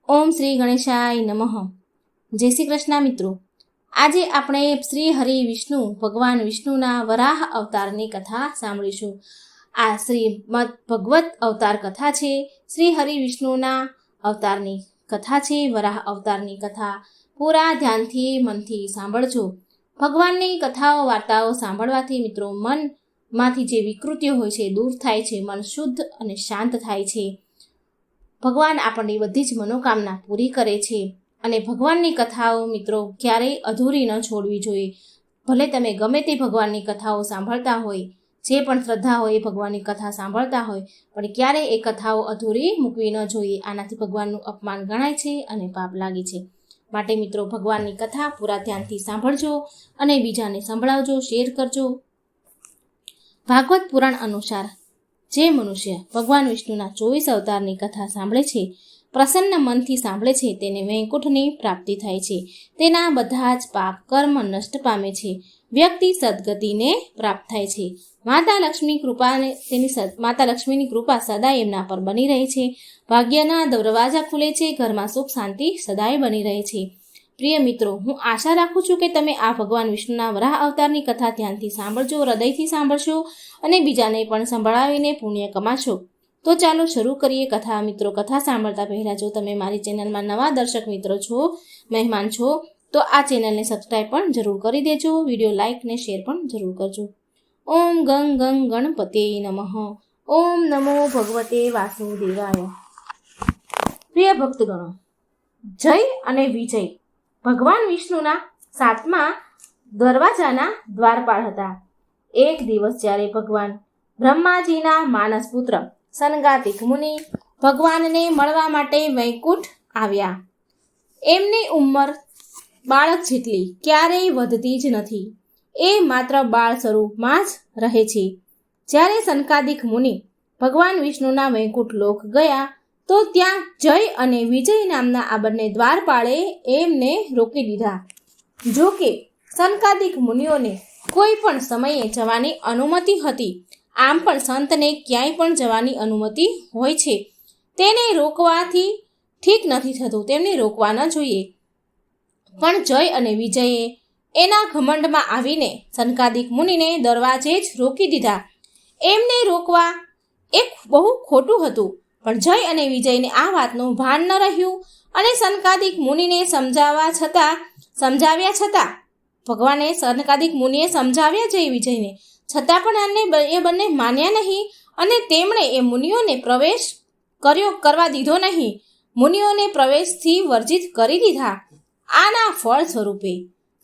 ઓમ શ્રી ગણેશાય નમઃ. જય શ્રી કૃષ્ણ મિત્રો. આજે આપણે શ્રી હરિ વિષ્ણુ ભગવાન વિષ્ણુના વરાહ અવતારની કથા સાંભળીશું. આ શ્રીમદ ભગવત અવતાર કથા છે. શ્રી હરિ વિષ્ણુના અવતારની કથા છે, વરાહ અવતારની કથા. પૂરા ધ્યાનથી મનથી સાંભળજો. ભગવાનની કથાઓ વાર્તાઓ સાંભળવાથી મિત્રો મનમાંથી જે વિકૃતિઓ હોય છે દૂર થાય છે, મન શુદ્ધ અને શાંત થાય છે. ભગવાન આપણની બધી જ મનોકામના પૂરી કરે છે. અને ભગવાનની કથાઓ મિત્રો ક્યારેય અધૂરી ન છોડવી જોઈએ. ભલે તમે ગમે તે ભગવાનની કથાઓ સાંભળતા હોય, જે પણ શ્રદ્ધા હોય એ ભગવાનની કથા સાંભળતા હોય, પણ ક્યારેય એ કથાઓ અધૂરી મૂકવી ન જોઈએ. આનાથી ભગવાનનું અપમાન ગણાય છે અને પાપ લાગે છે. માટે મિત્રો ભગવાનની કથા પૂરા ધ્યાનથી સાંભળજો અને બીજાને સંભળાવજો, શેર કરજો. ભાગવત પુરાણ અનુસાર જે મનુષ્ય ભગવાન વિષ્ણુના 24 અવતારની કથા સાંભળે છે, પ્રસન્ન મનથી સાંભળે છે, તેને વૈકુંઠની પ્રાપ્તિ થાય છે. તેના બધા જ પાપ કર્મ નષ્ટ પામે છે. વ્યક્તિ સદગતિને પ્રાપ્ત થાય છે. માતા લક્ષ્મીની કૃપા સદાય એમના પર બની રહે છે. ભાગ્યના દરવાજા ખુલે છે. ઘરમાં સુખ શાંતિ સદાય બની રહે છે. પ્રિય મિત્રો, હું આશા રાખું છું કે તમે આ ભગવાન વિષ્ણુના વરાહ અવતારની કથા ધ્યાનથી સાંભળજો, હૃદયથી સાંભળશો અને બીજાને પણ સંભળાવીને પુણ્ય કમાશો. તો ચાલો શરૂ કરીએ કથા. મિત્રો, કથા સાંભળતા પહેલાં જો તમે મારી ચેનલમાં નવા દર્શક મિત્રો છો, મહેમાન છો, તો આ ચેનલને સબસ્ક્રાઈબ પણ જરૂર કરી દેજો. વિડીયો લાઇક ને શેર પણ જરૂર કરજો. ઓમ ગંગ ગંગ ગણપતે નમઃ. ઓમ નમો ભગવતે વાસુદેવાય. પ્રિય ભક્તગણો, જય અને વિજય ભગવાન વિષ્ણુના 7મા દરવાજાના દ્વારપાળ હતા. એક દિવસ જ્યારે ભગવાન બ્રહ્માજીના માનસ પુત્ર સનગાતિક મુનિ ભગવાનને મળવા માટે વૈકુંઠ આવ્યા. એમની ઉંમર બાળક જેટલી ક્યારેય વધતી જ નથી. એ માત્ર બાળ સ્વરૂપમાં જ રહે છે. જ્યારે સનકાદિક મુનિ ભગવાન વિષ્ણુના વૈકુંઠ લોક ગયા તો ત્યાં જય અને વિજય નામના આ બંને દ્વારપાળે એમને રોકી દીધા. જો કે સનકાદિક મુનિઓને કોઈ પણ સમયે જવાની અનુમતિ હતી. આમ પણ સંતને ક્યાંય પણ જવાની અનુમતિ હોય છે. તેને રોકવાથી ઠીક નથી થતું, તેમને રોકવા ન જોઈએ. પણ જય અને વિજયે એના ઘમંડમાં આવીને સનકાદિક મુનિને દરવાજે જ રોકી દીધા. એમને રોકવા એક બહુ ખોટું હતું, પણ જય અને વિજયને આ વાતનું ભાન ન રહ્યું અને સનકાદિક મુનિને સમજાવ્યા છતાં ભગવાને સનકાદિક મુનિએ સમજાવ્યા જય વિજયને, છતાં પણ એ બંને માન્યા નહીં અને તેમણે એ મુનિઓને પ્રવેશ કરવા દીધો નહીં. મુનિઓને પ્રવેશથી વર્જિત કરી દીધા. આના ફળ સ્વરૂપે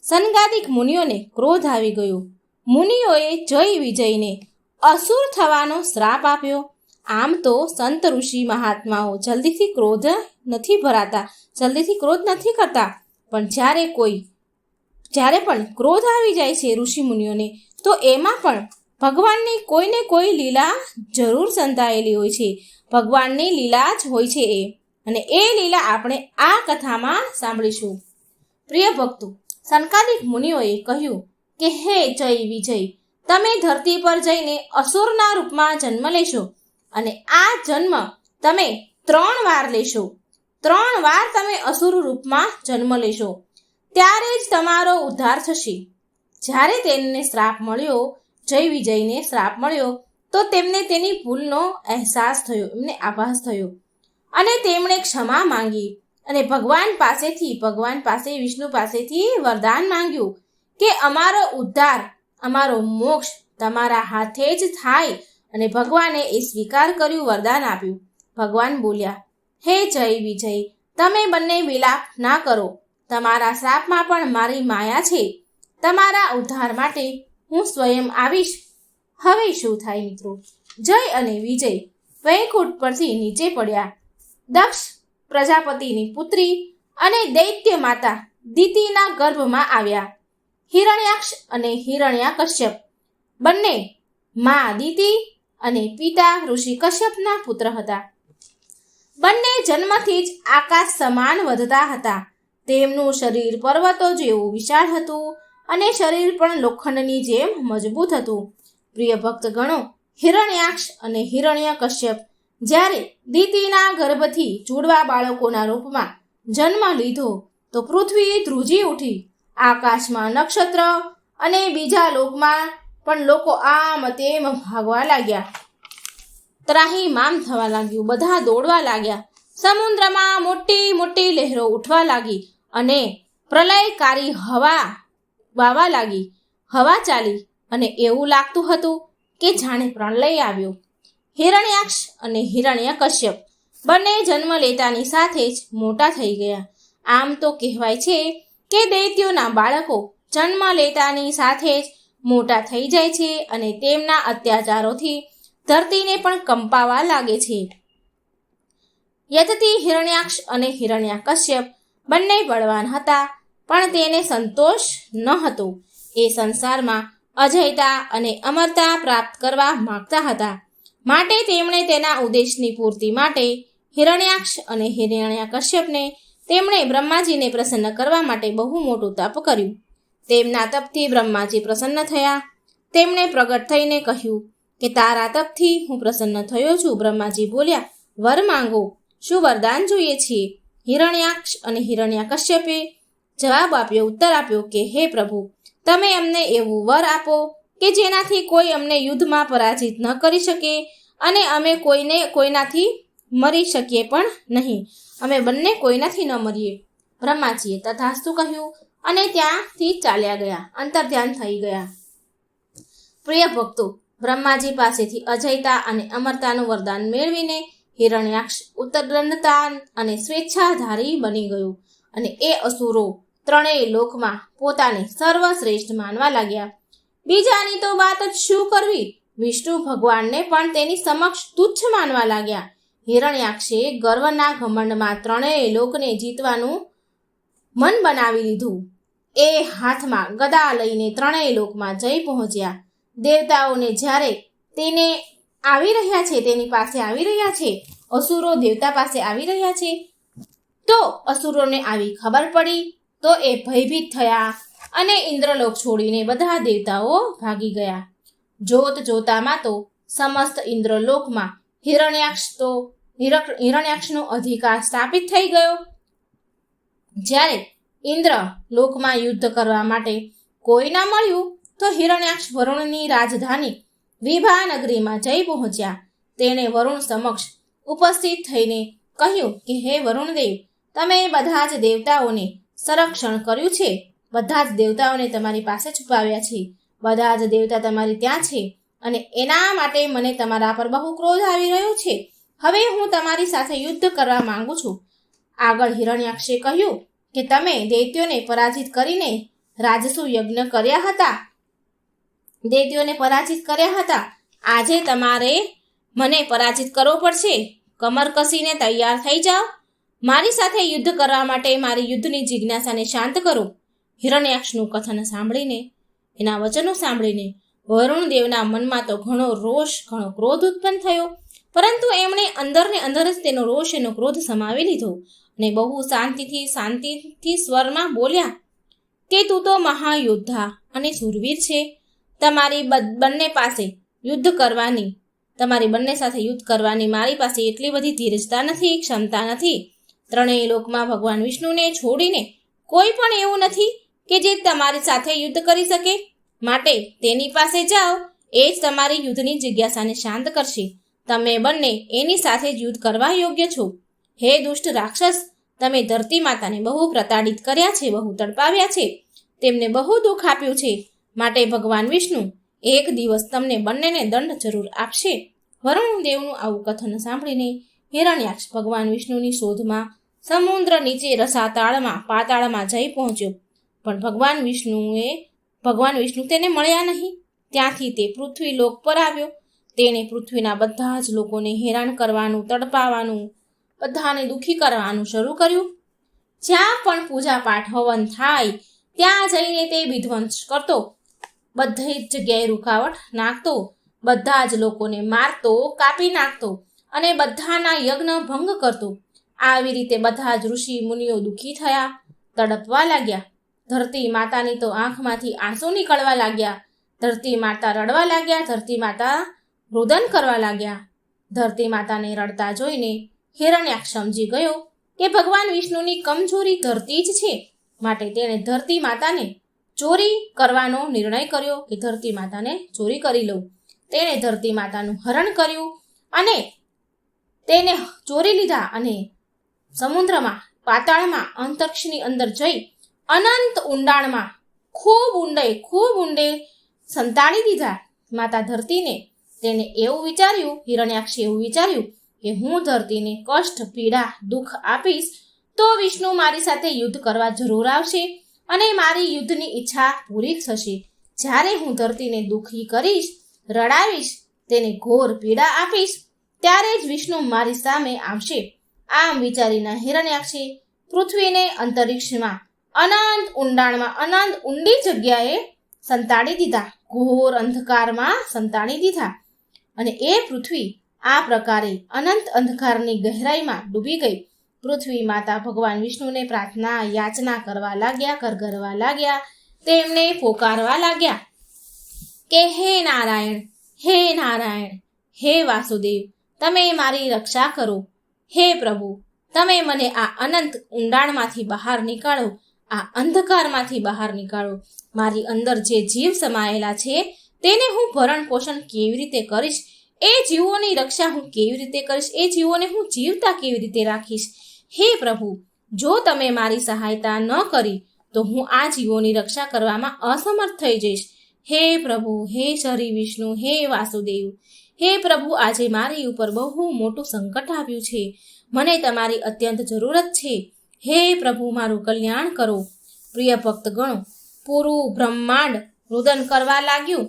સનકાદિક મુનિઓને ક્રોધ આવી ગયો. મુનિઓએ જય વિજયને અસુર થવાનો શ્રાપ આપ્યો. આમ તો સંત ઋષિ મહાત્માઓ જલ્દીથી ક્રોધ નથી કરતા, પણ જ્યારે પણ ક્રોધ આવી જાય છે ઋષિ મુનિઓને, તો એમાં પણ ભગવાનની કોઈને કોઈ લીલા જરૂર સંતાયેલી હોય છે. ભગવાનની લીલા જ હોય છે અને એ લીલા આપણે આ કથામાં સાંભળીશું. પ્રિય ભક્તો, સનકાદિક મુનિઓએ કહ્યું કે હે જય વિજય, તમે ધરતી પર જઈને અસુરના રૂપમાં જન્મ લેશો અને આ જન્મ તમે 3 વાર લેશો. 3 વાર તમે અસુર રૂપમાં જન્મ લેશો, ત્યારે જ તમારો ઉદ્ધાર થશે. જ્યારે તેમને શ્રાપ મળ્યો, જય વિજયને શ્રાપ મળ્યો, તો તેમને તેની ભૂલનો અહેસાસ થયો, એમને આભાસ થયો અને તેમણે ક્ષમા માંગી અને ભગવાન પાસે વિષ્ણુ પાસેથી વરદાન માંગ્યું કે અમારો ઉદ્ધાર, અમારો મોક્ષ તમારા હાથે જ થાય. અને ભગવાને એ સ્વીકાર કર્યું, વરદાન આપ્યું. ભગવાન બોલ્યા, હે જય વિજય, તમે બંને વિલાપ ના કરો. તમારા શ્રાપમાં પણ મારી માયા છે. તમારા ઉદ્ધાર માટે હું સ્વયં આવીશ. હવે શું થાય મિત્રો? જય અને વિજય વૈકુંઠ પરથી નીચે પડ્યા. દક્ષ પ્રજાપતિની પુત્રી અને દૈત્ય માતા દિતિના ગર્ભમાં આવ્યા. હિરણ્યાક્ષ અને હિરણ્યાકશ્યપ બંને મા દિતિ અને પિતા ઋષિ કશ્યપના પુત્ર હતા. બંને જન્મથી જ આકાશ સમાન વધતા હતા. તેમનું શરીર પર્વતો જેવું વિશાળ હતું અને શરીર પણ લોખંડની જેમ મજબૂત હતું. પ્રિય ભક્તગણો, હિરણ્યાક્ષ અને હિરણ્યકશ્યપ જ્યારે દિતિના ગર્ભથી જુડવા બાળકોના રૂપમાં જન્મ લીધો તો પૃથ્વી ધ્રુજી ઉઠી. આકાશમાં નક્ષત્ર અને બીજા લોકમાં પણ લોકો આમ તેમ ભાગવા લાગ્યા. ત્રાહિમામ થવા લાગ્યું. બધા દોડવા લાગ્યા. સમુદ્રમાં મોટી મોટી લહેરો ઉઠવા લાગી અને પ્રલયકારી હવા વાવા લાગી. હવા ચાલી અને એવું લાગતું હતું કે જાણે પ્રલય આવ્યો. હિરણ્યાક્ષ અને હિરણ્યકશ્યપ બંને જન્મ લેતાની સાથે જ મોટા થઈ ગયા. આમ તો કહેવાય છે કે દૈત્યોના બાળકો જન્મ લેતાની સાથે જ મોટા થઈ જાય છે અને તેમના અત્યાચારોથી ધરતીને પણ કંપાવા લાગે છે. યદથી હિરણ્યાક્ષ અને હિરણ્યકશ્યપ બંને બળવાન હતા, પણ તેને સંતોષ ન હતો. એ સંસારમાં અજયતા અને અમરતા પ્રાપ્ત કરવા માંગતા હતા. માટે તેમણે તેના ઉદ્દેશની પૂર્તિ માટે હિરણ્યાક્ષ અને હિરણ્યકશ્યપને તેમણે બ્રહ્માજીને પ્રસન્ન કરવા માટે બહુ મોટું તપ કર્યું. તેમના તપથી બ્રહ્માજી પ્રસન્ન થયા. તેમણે પ્રગટ થઈને કહ્યું કે તારા તપથી હું પ્રસન્ન થયો છું. બ્રહ્માજી બોલ્યા, વર માંગો, શું વરદાન જોઈએ છીએ? હિરણ્યાક્ષ અને હિરણ્યકશ્યપે જવાબ આપ્યો, ઉત્તર આપ્યો કે હે પ્રભુ, તમે અમને એવું વર આપો કે જેનાથી કોઈ અમને યુદ્ધમાં પરાજિત ન કરી શકે અને અમે કોઈનાથી મરી શકીએ પણ નહીં. અમે બંને કોઈનાથી ન મરીએ. બ્રહ્માજીએ તથાસ્તુ કહ્યું અને ત્યાંથી ચાલ્યા ગયા, અંતર્ધ્યાન થઈ ગયા. પ્રિય ભક્તો, બ્રહ્માજી પાસેથી અજયતા અને અમરતાનું વરદાન મેળવીને હિરણ્યાક્ષ ઉત્તરદંડતા અને સ્વેચ્છાધારી બની ગયું અને એ અસુરો ત્રણેય લોકમાં પોતાને સર્વશ્રેષ્ઠ માનવા લાગ્યા. બીજાની તો વાત જ શું કરવી, વિષ્ણુ ભગવાનને પણ તેની સમક્ષ તુચ્છ માનવા લાગ્યા. હિરણ્યાક્ષે ગર્વના ઘમંડમાં ત્રણેય લોકને જીતવાનું મન બનાવી લીધું. એ હાથમાં ગદા લઈને ત્રણેય લોકમાં જઈ પહોંચ્યા. દેવતાઓને જ્યારે તેને આવી રહ્યા છે, તેની પાસે આવી રહ્યા છે, અસુરો દેવતા પાસે આવી રહ્યા છે, તો અસુરોને આવી ખબર પડી તો એ ભયભીત થયા અને ઇન્દ્રલોક છોડીને બધા દેવતાઓ ભાગી ગયા. જોત જોતામાં તો સમસ્ત ઇન્દ્રલોકમાં હિરણ્યાક્ષનો અધિકાર સ્થાપિત થઈ ગયો. જ્યારે ઇન્દ્ર લોકમાં યુદ્ધ કરવા માટે કોઈ ના મળ્યું તો હિરણ્યાક્ષ વરુણની રાજધાની વિભાનગરીમાં જઈ પહોંચ્યા. તેણે વરુણ સમક્ષ ઉપસ્થિત થઈને કહ્યું કે હે વરુણદેવ, તમે બધા જ દેવતાઓને સંરક્ષણ કર્યું છે. બધા જ દેવતાઓને તમારી પાસે છુપાવ્યા છે. બધા જ દેવતા તમારી ત્યાં છે અને એના માટે મને તમારા પર બહુ ક્રોધ આવી રહ્યો છે. હવે હું તમારી સાથે યુદ્ધ કરવા માંગુ છું. આગળ હિરણ્યાક્ષે કહ્યું કે તમે દૈત્યોને પરાજિત કરીને રાજસુ યજ્ઞ કર્યા હતા. આજે તમારે મને પરાજિત કરવો પડશે. કમર કસીને તૈયાર થઈ જાઓ. મારી સાથે યુદ્ધ કરવા માટે મારી યુદ્ધની જિજ્ઞાસાને શાંત કરો. હિરણ્યાક્ષનું કથન સાંભળીને, એના વચનો સાંભળીને વરુણ દેવના મનમાં તો ઘણો રોષ, ઘણો ક્રોધ ઉત્પન્ન થયો. પરંતુ એમણે અંદરને અંદર જ તેનો રોષ, એનો ક્રોધ સમાવી લીધો અને બહુ શાંતિથી સ્વરમાં બોલ્યા કે તું તો મહાયોદ્ધા અને શૂરવીર છે. તમારી બંને સાથે યુદ્ધ કરવાની મારી પાસે એટલી બધી ધીરજતા નથી, ક્ષમતા નથી. ત્રણેય લોકમાં ભગવાન વિષ્ણુને છોડીને કોઈ પણ એવું નથી કે જે તમારી સાથે યુદ્ધ કરી શકે. માટે તેની પાસે જાઓ, એ જ તમારી યુદ્ધની જિજ્ઞાસાને શાંત કરશે. તમે બંને એની સાથે જ યુદ્ધ કરવા યોગ્ય છો. હે દુષ્ટ રાક્ષસ, તમે ધરતી માતાને બહુ પ્રતાડિત કર્યા છે, બહુ તડપાવ્યા છે, તેમને બહુ દુઃખ આપ્યું છે. માટે ભગવાન વિષ્ણુ એક દિવસ તમને બંનેને દંડ જરૂર આપશે. વરુણ દેવનું આવું કથન સાંભળીને હિરણ્યાક્ષ ભગવાન વિષ્ણુની શોધમાં સમુદ્ર નીચે પાતાળમાં જઈ પહોંચ્યો. પણ ભગવાન વિષ્ણુ તેને મળ્યા નહીં. ત્યાંથી તે પૃથ્વી લોક પર આવ્યો. તેણે પૃથ્વીના બધા જ લોકોને હેરાન કરવાનું, તડપાવાનું, બધાને દુઃખી કરવાનું શરૂ કર્યું. જ્યાં પણ પૂજા પાઠ હવન થાય ત્યાં જઈને તે વિધ્વંસ કરતો, બધી જ જગ્યાએ રૂકાવટ નાખતો, બધા જ લોકોને મારતો, કાપી નાખતો અને બધાના યજ્ઞ ભંગ કરતો. આવી રીતે બધા જ ઋષિ મુનિઓ દુઃખી થયા, તડપવા લાગ્યા. ધરતી માતાની તો આંખમાંથી આંસુ નીકળવા લાગ્યા. ધરતી માતા રડવા લાગ્યા. ધરતી માતા રોદન કરવા લાગ્યા. ધરતી માતાને રડતા જોઈને હિરણ્યાક્ષ સમજી ગયો કે ભગવાન વિષ્ણુની કમજોરી ધરતી જ છે, માટે તેણે ધરતી માતાને ચોરી કરવાનો નિર્ણય કર્યો કે ધરતી માતાને ચોરી કરી લઉં. તેણે ધરતી માતાનું હરણ કર્યું અને તેને ચોરી લીધા અને સમુદ્રમાં, પાતાળમાં, અંતરિક્ષની અંદર જઈ અનંત ઊંડાણમાં ખૂબ ઊંડે સંતાડી દીધા. માતા ધરતીને તેને એવું વિચાર્યું, હિરણ્યાક્ષે એવું વિચાર્યું કે હું ધરતીને કષ્ટ, પીડા, દુઃખ આપીશ તો વિષ્ણુ મારી સાથે યુદ્ધ કરવા જરૂર આવશે અને મારી યુદ્ધની ઈચ્છા પૂરી થશે. જ્યારે હું ધરતીને દુઃખી કરીશ, રડાવીશ, તેને ઘોર પીડા આપીશ, ત્યારે જ વિષ્ણુ મારી સામે આવશે. આમ વિચારીને હિરણ્યાક્ષે પૃથ્વીને અંતરિક્ષમાં અનંત ઊંડાણમાં, અનંત ઊંડી જગ્યાએ સંતાડી દીધા, ઘોર અંધકારમાં સંતાડી દીધા. અને એ પૃથ્વી આ પ્રકારે અનંત અંધકારની ગહેરાઈમાં ડૂબી ગઈ. પૃથ્વી માતા ભગવાન વિષ્ણુને પ્રાર્થના, યાચના કરવા લાગ્યા, કરગરવા લાગ્યા, તેમને પોકારવા લાગ્યા કે હે નારાયણ, હે નારાયણ, હે વાસુદેવ, તમે મારી રક્ષા કરો. હે પ્રભુ, તમે મને આ અનંત ઊંડાણમાંથી બહાર નીકાળો, આ અંધકારમાંથી બહાર નીકાળો. મારી અંદર જે જીવ સમાયેલા છે તેને હું ભરણ પોષણ કેવી રીતે કરીશ? એ જીવોની રક્ષા હું કેવી રીતે કરીશ? એ જીવોને હું જીવતા કેવી રીતે રાખીશ? હે પ્રભુ, જો તમે મારી સહાયતા ન કરી તો હું આ જીવોની રક્ષા કરવામાં અસમર્થ થઈ જઈશ. હે પ્રભુ, હે શ્રી વિષ્ણુ, હે વાસુદેવ, હે પ્રભુ, આજે મારી ઉપર બહુ મોટું સંકટ આવ્યું છે. મને તમારી અત્યંત જરૂરત છે. હે પ્રભુ, મારું કલ્યાણ કરો. પ્રિય ભક્તગણો, પૂરું બ્રહ્માંડ રુદન કરવા લાગ્યું.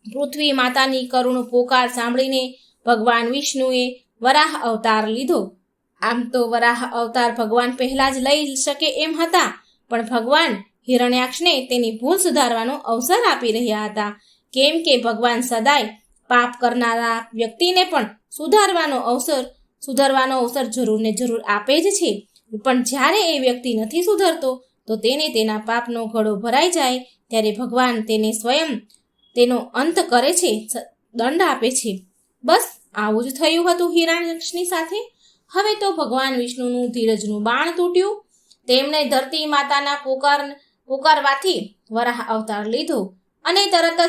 પૃથ્વી માતાની કરુણ પોકાર સાંભળીને ભગવાન વિષ્ણુએ વરાહ અવતાર લીધો. આમ તો વરાહ અવતાર ભગવાન પહેલા જ લઈ શકે એમ હતા, પણ ભગવાન હિરણ્યાક્ષને તેની ભૂલ સુધારવાનો અવસર આપી રહ્યા હતા. કેમ કે ભગવાન સદાય પાપ કરનારા વ્યક્તિને પણ સુધારવાનો અવસર જરૂર ને જરૂર આપે જ છે. પણ જ્યારે એ વ્યક્તિ નથી સુધરતો તો તેને તેના પાપનો ઘડો ભરાઈ જાય ત્યારે ભગવાન તેને સ્વયં તેનો અંત કરે છે, દંડ આપે છે. બસ આવું જ થયું હતું હિરણ્યાક્ષની સાથે. હવે તો ભગવાન વિષ્ણુનું ધીરજનું બાણ તૂટ્યું. તેમણે ધરતી માતાના પોકારવાથી વરાહ અવતાર લીધો અને તરત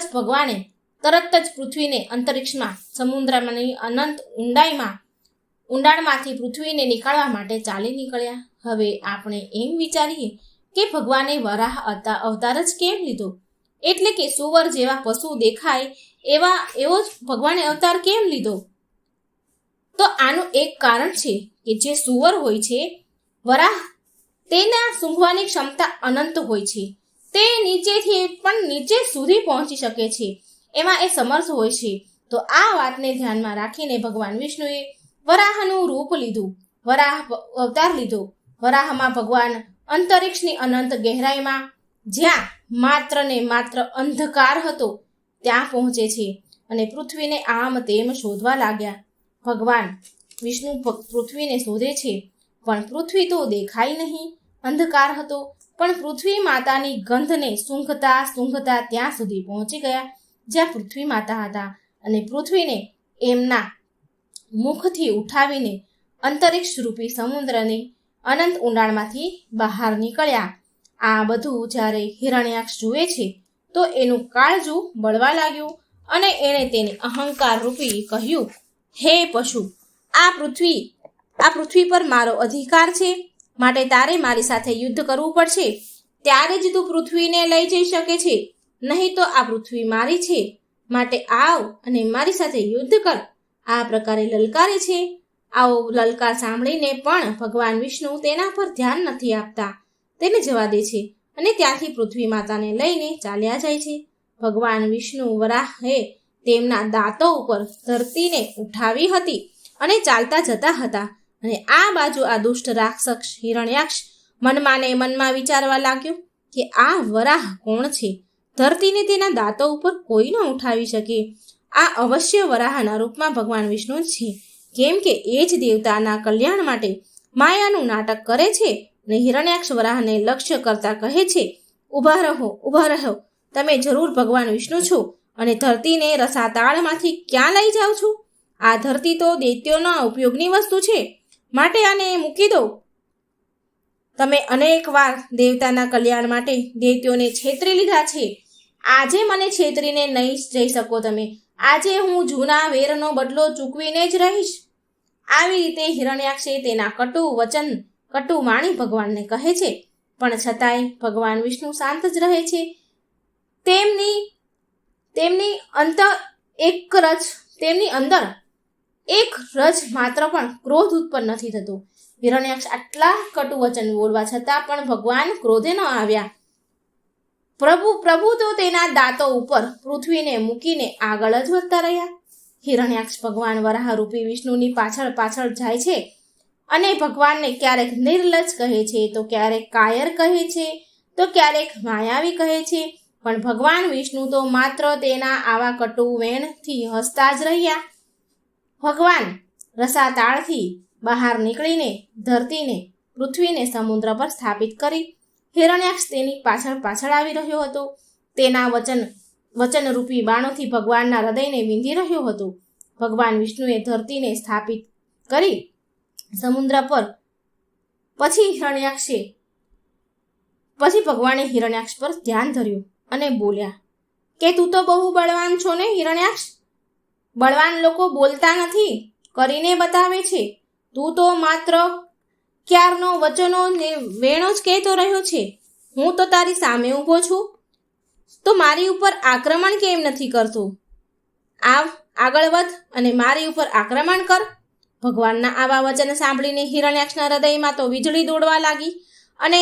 જ પૃથ્વીને અંતરિક્ષમાં, સમુદ્રની અનંત ઊંડાણમાંથી પૃથ્વીને નીકાળવા માટે ચાલી નીકળ્યા. હવે આપણે એમ વિચારીએ કે ભગવાને વરાહ અવતાર જ કેમ લીધો? એટલે કે સુવર જેવા પશુ દેખાય એવો જ ભગવાને અવતાર કેમ લીધો? તો આનું એક કારણ છે કે જે સુવર હોય છે, વરાહ, તેના સૂંઘવાની ક્ષમતા અનંત હોય છે. તે નીચેથી પણ નીચે સુધી પહોંચી શકે છે, એમાં એ સમર્થ હોય છે. તો આ વાતને ધ્યાનમાં રાખીને ભગવાન વિષ્ણુએ વરાહનું રૂપ લીધું, વરાહ અવતાર લીધો. વરાહમાં ભગવાન અંતરિક્ષની અનંત ગહેરાઈમાં, જ્યાં માત્ર ને માત્ર અંધકાર હતો, ત્યાં પહોંચે છે અને પૃથ્વીને આમ તેમ શોધવા લાગ્યા. ભગવાન વિષ્ણુ પૃથ્વીને શોધે છે, પણ પૃથ્વી તો દેખાઈ નહીં. અંધકાર હતો, પણ પૃથ્વી માતાની ગંધને સૂંઘતા ત્યાં સુધી પહોંચી ગયા જ્યાં પૃથ્વી માતા હતા, અને પૃથ્વીને એમના મુખથી ઉઠાવીને અંતરિક્ષ રૂપી સમુદ્રની અનંત ઊંડાણમાંથી બહાર નીકળ્યા. આ બધું જ્યારે હિરણ્યાક્ષ જુએ છે તો એનું કાળજું બળવા લાગ્યું અને એણે તેને અહંકાર રૂપી કહ્યું, હે પશુ, આ પૃથ્વી પર મારો અધિકાર છે, માટે તારે મારી સાથે યુદ્ધ કરવું પડશે. ત્યારે જ તું પૃથ્વીને લઈ જઈ શકે છે, નહીં તો આ પૃથ્વી મારી છે, માટે આવ અને મારી સાથે યુદ્ધ કર. આ પ્રકારે લલકારે છે. આવો લલકાર સાંભળીને પણ ભગવાન વિષ્ણુ તેના પર ધ્યાન નથી આપતા, તેને જવા દે છે અને ત્યાંથી પૃથ્વી માતાને લઈને ચાલ્યા જાય છે. ભગવાન વિષ્ણુ વરાહે તેમના દાંતો ઉપર ધરતીને ઉઠાવી હતી અને ચાલતા જતા હતા. અને આ બાજુ આ દુષ્ટ રાક્ષસ હિરણ્યાક્ષ મનમાં વિચારવા લાગ્યો કે આ વરાહ કોણ છે? ધરતીને તેના દાંતો ઉપર કોઈ ન ઉઠાવી શકે. આ અવશ્ય વરાહના રૂપમાં ભગવાન વિષ્ણુ છે, કેમ કે એ જ દેવતાના કલ્યાણ માટે માયાનું નાટક કરે છે. અને હિરણ્યાક્ષ વરાહને લક્ષ્ય કરતા કહે છે, ઊભા રહો, તમે જરૂર ભગવાન વિષ્ણુ છો અને ધરતીને રસાતાળમાંથી ક્યાં લઈ જાઓ છો? આ ધરતી તો દૈત્યોના ઉપયોગની વસ્તુ છે, માટે આને મૂકી દો. તમે અનેક વાર દેવતાના કલ્યાણ માટે દૈત્યોને છેતરી લીધા છે. આજે મને છેતરીને નહીં જઈ શકો તમે. આજે હું જૂના વેરનો બદલો ચૂકવીને જ રહીશ. આવી રીતે હિરણ્યાક્ષે તેના કટુ વાણી ભગવાનને કહે છે, પણ છતાંય ભગવાન વિષ્ણુ શાંત જ રહે છે. તેમની અંદર એક રજ માત્ર પણ ક્રોધ ઉત્પન્ન નથી થતો. હિરણ્યાક્ષ આટલા કટુ વચન બોલવા છતાં પણ ભગવાન ક્રોધે ન આવ્યા. પ્રભુ તો તેના દાંતો ઉપર પૃથ્વીને મૂકીને આગળ જ વધતા રહ્યા. હિરણ્યાક્ષ ભગવાન વરાહરૂપી વિષ્ણુની પાછળ પાછળ જાય છે અને ભગવાનને ક્યારેક નિર્લજ્જ કહે છે, તો ક્યારેક કાયર કહે છે, તો ક્યારેક માયાવી કહે છે. પણ ભગવાન વિષ્ણુ તો માત્ર તેના આવા કટુ વેણથી હસતા જ રહ્યા. ભગવાન રસાતાળથી બહાર નીકળીને ધરતીને, પૃથ્વીને સમુદ્ર પર સ્થાપિત કરી. હિરણ્યાક્ષ તેની પાછળ પાછળ આવી રહ્યો હતો. તેના વચનરૂપી બાણોથી ભગવાનના હૃદયને વિંધી રહ્યો હતો. ભગવાન વિષ્ણુએ ધરતીને સ્થાપિત કરી સમુદ્ર પર. પછી ભગવાને હિરણ્યાક્ષ પર ધ્યાન ધર્યું અને બોલ્યા કે તું તો બહુ બળવાન છો ને હિરણ્યાક્ષ. બળવાન લોકો બોલતા નથી, કરીને બતાવે છે. તું તો માત્ર ક્યારનો વચનો ને વેણો જ કહેતો રહ્યો છે. હું તો તારી સામે ઊભો છું, તો મારી ઉપર આક્રમણ કેમ નથી કરતો? આવ, આગળ વધ અને મારી ઉપર આક્રમણ કર. ભગવાનના આવા વચન સાંભળીને હિરણ્યાક્ષના હૃદયમાં તો વીજળી દોડવા લાગી અને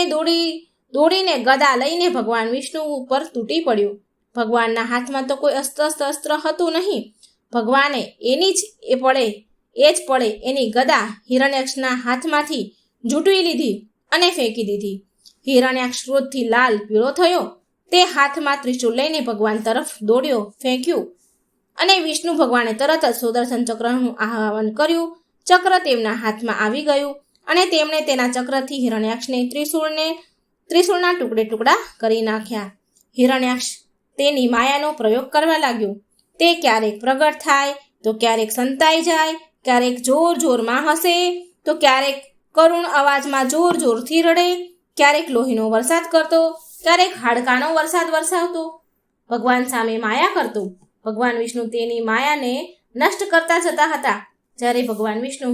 દોડીને ગદા લઈને ભગવાન વિષ્ણુ ઉપર તૂટી પડ્યો. ભગવાનના હાથમાં તો કોઈ અસ્ત્ર હતું નહીં. ભગવાને એની ગદા હિરણ્યાક્ષના હાથમાંથી ઝૂંટવી લીધી અને ફેંકી દીધી. હિરણ્યાક્ષ ક્રોધથી લાલ પીળો થયો. તે હાથમાં ત્રિશૂળ લઈને ભગવાન તરફ દોડ્યો, ફેંક્યું અને વિષ્ણુ ભગવાને તરત જ સુદર્શન ચક્રનું આહ્વાન કર્યું. ચક્ર તેમના હાથમાં આવી ગયું અને તેમણે તેના ચક્રથી હિરણ્યાક્ષને ત્રિશૂળના ટુકડા કરી નાખ્યા. હિરણ્યાક્ષ તેની માયાનો પ્રયોગ કરવા લાગ્યો. તે ક્યારેક પ્રગટ થાય, તો ક્યારેક સંતાઈ જાય, ક્યારેક જોરમાં હસે, તો ક્યારેક કરુણ અવાજમાં જોરથી રડે, ક્યારેક લોહીનો વરસાદ કરતો, ક્યારેક હાડકાનો વરસાદ વરસાવતો, ભગવાન સામે માયા કરતો. ભગવાન વિષ્ણુ તેની માયાને નષ્ટ કરતા જતા હતા. જ્યારે ભગવાન વિષ્ણુ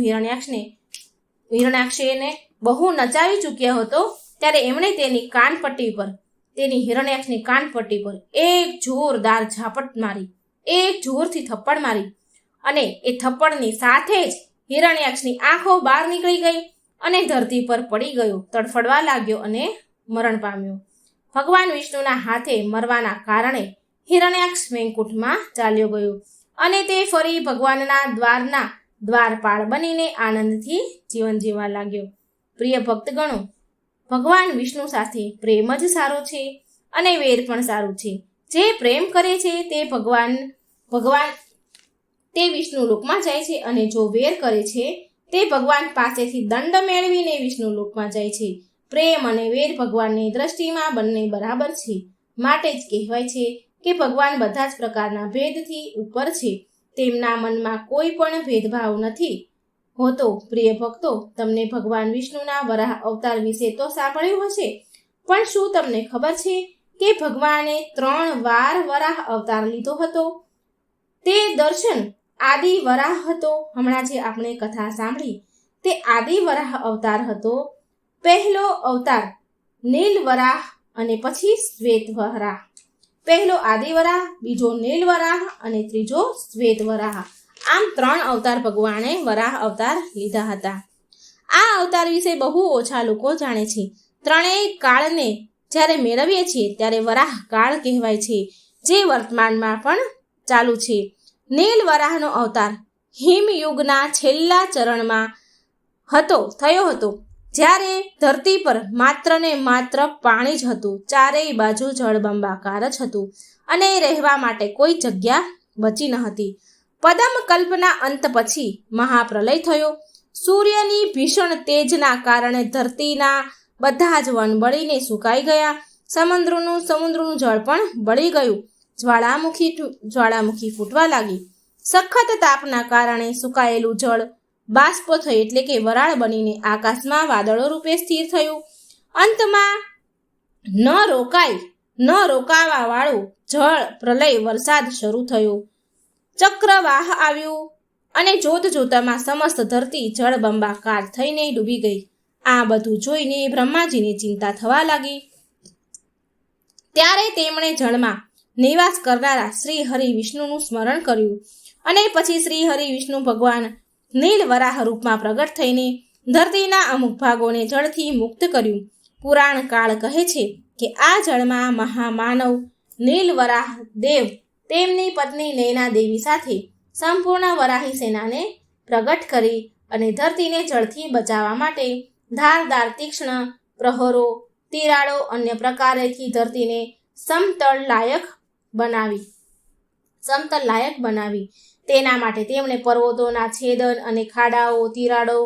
હિરણ્યાક્ષને બહુ નચાવી ચૂક્યો હતો, ત્યારે એમણે તેની હિરણ્યાક્ષની કાનપટ્ટી પર એક જોરદાર ઝાપટ મારી, એક જોરથી થપ્પડ મારી અને એ થપ્પડની સાથે જ હિરણ્યાક્ષની આંખો બહાર નીકળી ગઈ અને ધરતી પર પડી ગયો, તડફડવા લાગ્યો અને મરણ પામ્યો. ભગવાન વિષ્ણુના હાથે મરવાના કારણે હિરણ્યાક્ષ વૈકુંઠમાં ચાલ્યો ગયો અને તે ફરી ભગવાનના દ્વારપાળ બનીને આનંદથી જીવન જીવવા લાગ્યો. પ્રિય ભક્તગણો, ભગવાન વિષ્ણુ સાથે પ્રેમ જ સારો છે અને વેર પણ સારું છે. જે પ્રેમ કરે છે તે વિષ્ણુ લોકમાં જાય છે અને જો વેર કરે છે તે ભગવાન પાસેથી દંડ મેળવીને વિષ્ણુ લોકમાં જાય છે. પ્રેમ અને વેર ભગવાનની દ્રષ્ટિમાં બંને બરાબર છે. માટે જ કહેવાય છે કે ભગવાન બધા જ પ્રકારના ભેદથી ઉપર છે. તેમના મનમાં કોઈ પણ ભેદભાવ નથી હોતો. પ્રિય ભક્તો, તમને ભગવાન વિષ્ણુના વરાહ અવતાર વિશે તો સાંભળ્યું હશે, પણ શું તમને ખબર છે કે ભગવાને 3 વાર વરાહ અવતાર લીધો હતો? તે દર્શન આદિ વરાહ હતો. હમણાં જે આપણે કથા સાંભળી તે આદિ વરાહ અવતાર હતો. પહેલો અવતાર નીલ વરાહ અને પછી શ્વેત વરાહ. પહેલો આદિ વરાહ, બીજો નીલ વરાહ અને ત્રીજો શ્વેત વરાહ. આમ 3 અવતાર ભગવાને વરાહ અવતાર લીધા હતા. આ અવતાર વિશે બહુ ઓછા લોકો જાણે છે. ત્રણેય કાળને જ્યારે મેળવીએ છીએ ત્યારે વરાહ કાળ કહેવાય છે, જે વર્તમાનમાં પણ ચાલુ છે. નીલ વરાહનો અવતાર હિમયુગના છેલ્લા ચરણમાં થયો હતો, જ્યારે ધરતી પર માત્ર ને માત્ર પાણી જ હતું. ચારેય બાજુ જળબંબાકાર જ હતું અને રહેવા માટે કોઈ જગ્યા બચી ન હતી. પદમ કલ્પના અંત પછી મહાપ્રલય થયો. સૂર્યની ભીષણ તેજના કારણે ધરતીના બધા જ વન બળીને સુકાઈ ગયા. સમુદ્રનું જળ પણ બળી ગયું. જ્વાળામુખી ફૂટવા લાગી. સખત તાપના કારણે સુકાયેલું જળ બાષ્પ થઈ એટલે કે વરાળ બનીને આકાશમાં વાદળો રૂપે સ્થિર થયું. અંતમાં ન રોકાવા વાળું જળ પ્રલય વરસાદ શરૂ થયો. ચક્રવાહ આવ્યું અને જોતજોતામાં સમસ્ત ધરતી જળબંબાકાર થઈને ડૂબી ગઈ. આ બધું જોઈને બ્રહ્માજીને ચિંતા થવા લાગી. ત્યારે તેમણે જળમાં નિવાસ કરનારા શ્રી હરિ વિષ્ણુનું સ્મરણ કર્યું અને પછી શ્રી હરિ વિષ્ણુ ભગવાન નીલ વરાહ રૂપમાં પ્રગટ થઈને ધરતીના અમુક ભાગોને જળથી મુક્ત કર્યું. પુરાણ કાળ કહે છે કે આ જળમાં મહામાનવ નીલ વરાહ દેવ તેમની પત્ની નૈના દેવી સાથે સંપૂર્ણ વરાહી સેનાને પ્રગટ કરી અને ધરતીને જળથી બચાવવા માટે ધારદાર તીક્ષ્ણ પ્રહરો તિરાડો અન્ય પ્રકારેથી ધરતીને સમતલ લાયક બનાવી. તેના માટે તેમણે પર્વતોના છેદન અને ખાડાઓ તિરાડો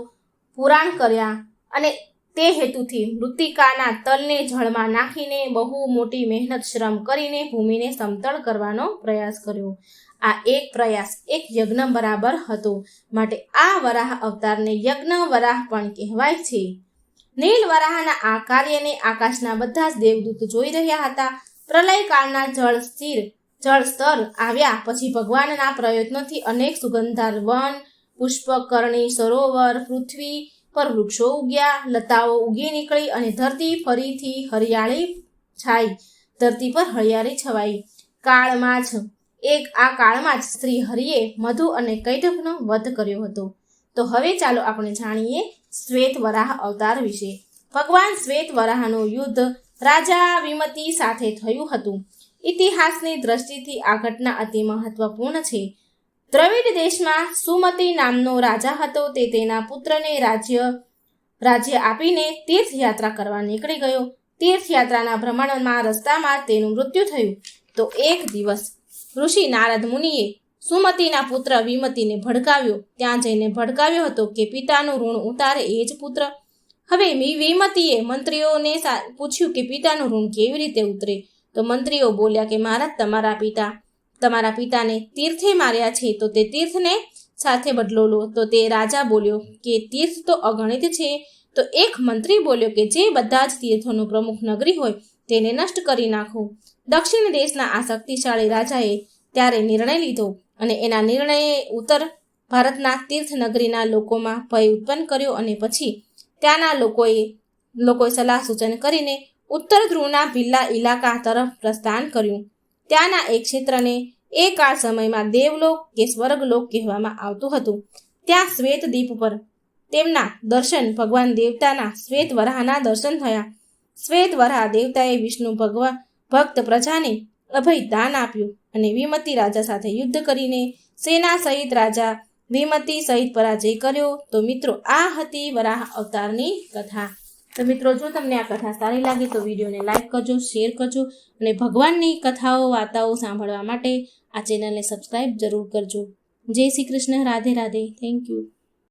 પુરાણ કર્યા અને તે હેતુથી મૃત્તિકાના તલને જળમાં નાખીને બહુ મોટી મહેનત શ્રમ કરીને ભૂમિને સમતળ કરવાનો પ્રયાસ કર્યો. આ એક પ્રયાસ એક યજ્ઞ બરાબર હતો, માટે આ વરાહ અવતારને યજ્ઞ વરાહ પણ કહેવાય છે. નીલ વરાહના આ કાર્યને આકાશના બધા જ દેવદૂત જોઈ રહ્યા હતા. પ્રલયકાળના જળ સ્તર આવ્યા પછી ભગવાનના પ્રયત્નોથી અનેક સુગંધાર વન, પુષ્પકર્ણી સરોવર, પૃથ્વી પર વૃક્ષો ઉગ્યા, લતાઓ ઉગી નીકળી અને ધરતી ફરીથી હરિયાળી છવાઈ. આ કાળમાં જ શ્રી હરિએ મધુ અને કૈટભનો વધ કર્યો હતો. તો હવે ચાલો આપણે જાણીએ શ્વેત વરાહ અવતાર વિશે. ભગવાન શ્વેત વરાહનું યુદ્ધ રાજા વિમતિ સાથે થયું હતું. ઇતિહાસની દ્રષ્ટિથી આ ઘટના અતિ મહત્વપૂર્ણ છે. દ્રવિડ દેશમાં સુમતિ નામનો રાજા હતો. તે તેના પુત્રને રાજ્ય આપીને તીર્થયાત્રા કરવા નીકળી ગયો. તીર્થયાત્રાના ભ્રમણમાં રસ્તામાં તેનું મૃત્યુ થયું. તો એક દિવસ ઋષિ નારદ મુનિએ સુમતિના પુત્ર વિમતિને ભડકાવ્યો. ત્યાં જઈને ભડકાવ્યો હતો કે પિતાનું ઋણ ઉતારે એ જ પુત્ર. હવે વિમતિએ મંત્રીઓને પૂછ્યું કે પિતાનું ઋણ કેવી રીતે ઉતરે? તો મંત્રીઓ બોલ્યા કે મહારાજ, તમારા પિતાને તીર્થે માર્યા છે, તો તે તીર્થને સાથે બદલો લો. તો તે રાજા બોલ્યો કે તીર્થ તો અગણિત છે. તો એક મંત્રી બોલ્યો કે જે બધા જ તીર્થોનું પ્રમુખ નગરી હોય તેને નષ્ટ કરી નાખો. દક્ષિણ દેશના આ શક્તિશાળી રાજાએ ત્યારે નિર્ણય લીધો અને એના નિર્ણયે ઉત્તર ભારતના તીર્થ નગરીના લોકોમાં ભય ઉત્પન્ન કર્યો અને પછી ત્યાંના લોકોએ સલાહ સૂચન કરીને ઉત્તર ધ્રુવના ભિલ્લા ઇલાકા તરફ પ્રસ્થાન કર્યું. ત્યાંના એક ક્ષેત્રને એ કાળ સમયમાં દેવલોક કે સ્વર્ગલોક કહેવામાં આવતું હતું. ત્યાં શ્વેત દીપ પર તેમના દર્શન ભગવાન દેવતાના શ્વેત વરાહના દર્શન થયા. શ્વેત વરાહ દેવતાએ વિષ્ણુ ભક્ત પ્રજાને અભય દાન આપ્યું અને વિમતિ રાજા સાથે યુદ્ધ કરીને સેના સહિત રાજા વિમતિ સહિત પરાજય કર્યો. તો મિત્રો, આ હતી વરાહ અવતારની કથા. તો મિત્રો, જો તમને આ કથા સારી લાગે તો વિડીયોને લાઈક કરજો, શેર કરજો અને ભગવાનની કથાઓ વાર્તાઓ સાંભળવા માટે આ ચેનલને સબસ્ક્રાઈબ જરૂર કરજો. જય શ્રી કૃષ્ણ. રાધે રાધે. Thank you.